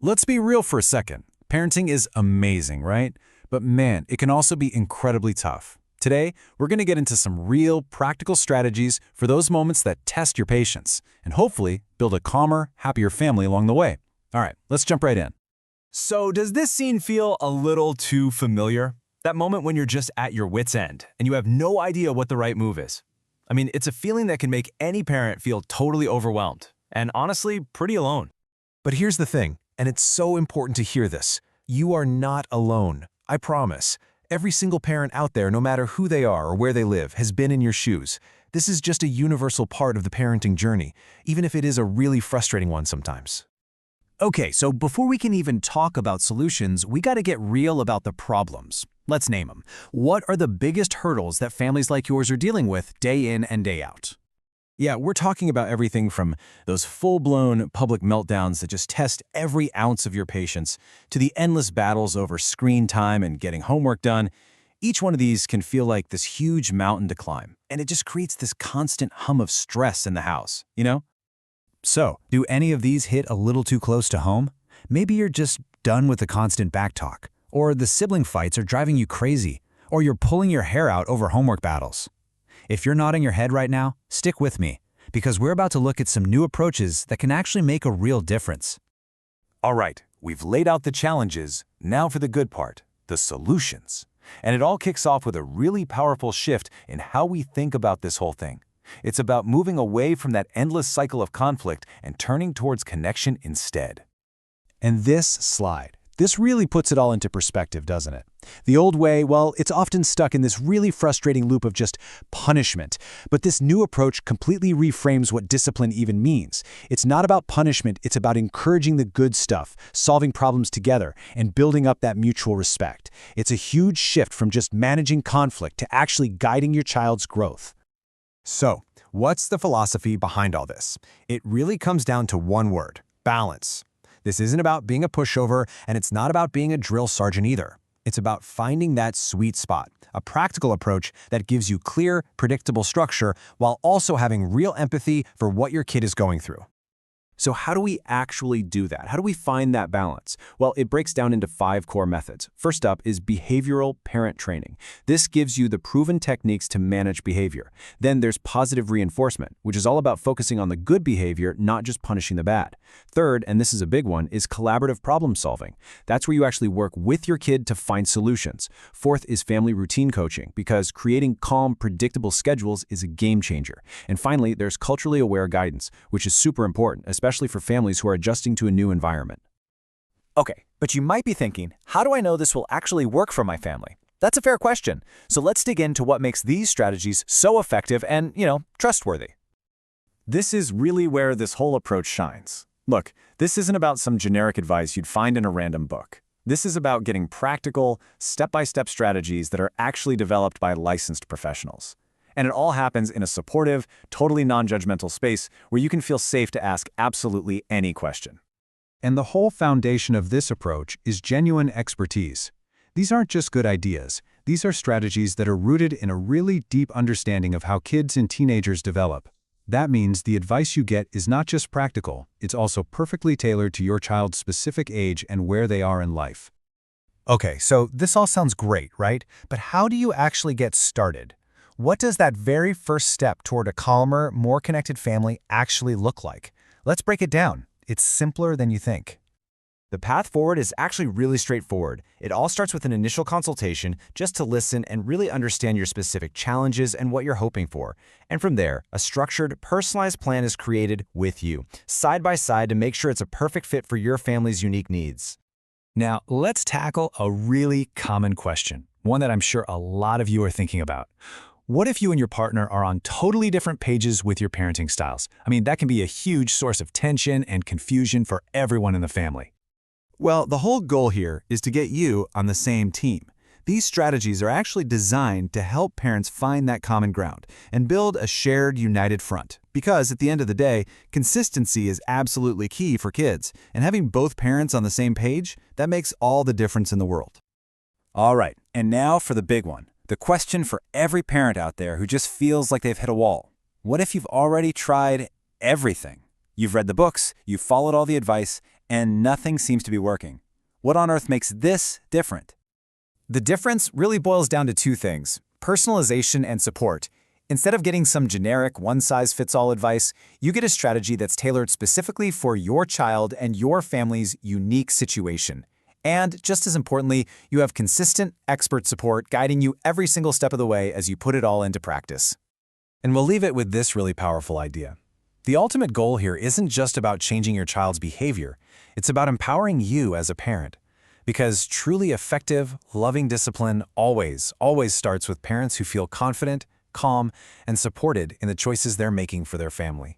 Let's be real for a second. Parenting is amazing, right? But man, it can also be incredibly tough. Today, we're going to get into some real, practical strategies for those moments that test your patience, and hopefully build a calmer, happier family along the way. All right, let's jump right in. So does this scene feel a little too familiar? That moment when you're just at your wit's end and you have no idea what the right move is. I mean, it's a feeling that can make any parent feel totally overwhelmed and honestly pretty alone. But here's the thing, and it's so important to hear this. You are not alone, I promise. Every single parent out there, no matter who they are or where they live, has been in your shoes. This is just a universal part of the parenting journey, even if it is a really frustrating one sometimes. Okay, so before we can even talk about solutions, we got to get real about the problems. Let's name them. What are the biggest hurdles that families like yours are dealing with day in and day out? Yeah, we're talking about everything from those full-blown public meltdowns that just test every ounce of your patience to the endless battles over screen time and getting homework done. Each one of these can feel like this huge mountain to climb, and it just creates this constant hum of stress in the house, you know? So, do any of these hit a little too close to home? Maybe you're just done with the constant backtalk, or the sibling fights are driving you crazy, or you're pulling your hair out over homework battles. If you're nodding your head right now, stick with me, because we're about to look at some new approaches that can actually make a real difference. All right, we've laid out the challenges. Now for the good part, the solutions. And it all kicks off with a really powerful shift in how we think about this whole thing. It's about moving away from that endless cycle of conflict and turning towards connection instead. And this really puts it all into perspective, doesn't it? The old way, well, it's often stuck in this really frustrating loop of just punishment. But this new approach completely reframes what discipline even means. It's not about punishment, it's about encouraging the good stuff, solving problems together, and building up that mutual respect. It's a huge shift from just managing conflict to actually guiding your child's growth. So, what's the philosophy behind all this? It really comes down to one word: balance. This isn't about being a pushover, and it's not about being a drill sergeant either. It's about finding that sweet spot, a practical approach that gives you clear, predictable structure while also having real empathy for what your kid is going through. So how do we actually do that? How do we find that balance? Well, it breaks down into 5 core methods. First up is behavioral parent training. This gives you the proven techniques to manage behavior. Then there's positive reinforcement, which is all about focusing on the good behavior, not just punishing the bad. Third, and this is a big one, is collaborative problem solving. That's where you actually work with your kid to find solutions. Fourth is family routine coaching, because creating calm, predictable schedules is a game changer. And finally, there's culturally aware guidance, which is super important, especially for families who are adjusting to a new environment. Okay, but you might be thinking, how do I know this will actually work for my family? That's a fair question. So let's dig into what makes these strategies so effective and, trustworthy. This is really where this whole approach shines. Look, this isn't about some generic advice you'd find in a random book. This is about getting practical, step-by-step strategies that are actually developed by licensed professionals. And it all happens in a supportive, totally non-judgmental space where you can feel safe to ask absolutely any question. And the whole foundation of this approach is genuine expertise. These aren't just good ideas. These are strategies that are rooted in a really deep understanding of how kids and teenagers develop. That means the advice you get is not just practical, it's also perfectly tailored to your child's specific age and where they are in life. Okay, so this all sounds great, right? But how do you actually get started? What does that very first step toward a calmer, more connected family actually look like? Let's break it down. It's simpler than you think. The path forward is actually really straightforward. It all starts with an initial consultation just to listen and really understand your specific challenges and what you're hoping for. And from there, a structured, personalized plan is created with you, side by side, to make sure it's a perfect fit for your family's unique needs. Now, let's tackle a really common question, one that I'm sure a lot of you are thinking about. What if you and your partner are on totally different pages with your parenting styles? I mean, that can be a huge source of tension and confusion for everyone in the family. Well, the whole goal here is to get you on the same team. These strategies are actually designed to help parents find that common ground and build a shared, united front. Because at the end of the day, consistency is absolutely key for kids, and having both parents on the same page, that makes all the difference in the world. All right, and now for the big one. The question for every parent out there who just feels like they've hit a wall. What if you've already tried everything? You've read the books, you've followed all the advice, and nothing seems to be working. What on earth makes this different? The difference really boils down to two things: personalization and support. Instead of getting some generic one-size-fits-all advice, you get a strategy that's tailored specifically for your child and your family's unique situation. And just as importantly, you have consistent, expert support guiding you every single step of the way as you put it all into practice. And we'll leave it with this really powerful idea. The ultimate goal here isn't just about changing your child's behavior. It's about empowering you as a parent. Because truly effective, loving discipline always starts with parents who feel confident, calm, and supported in the choices they're making for their family.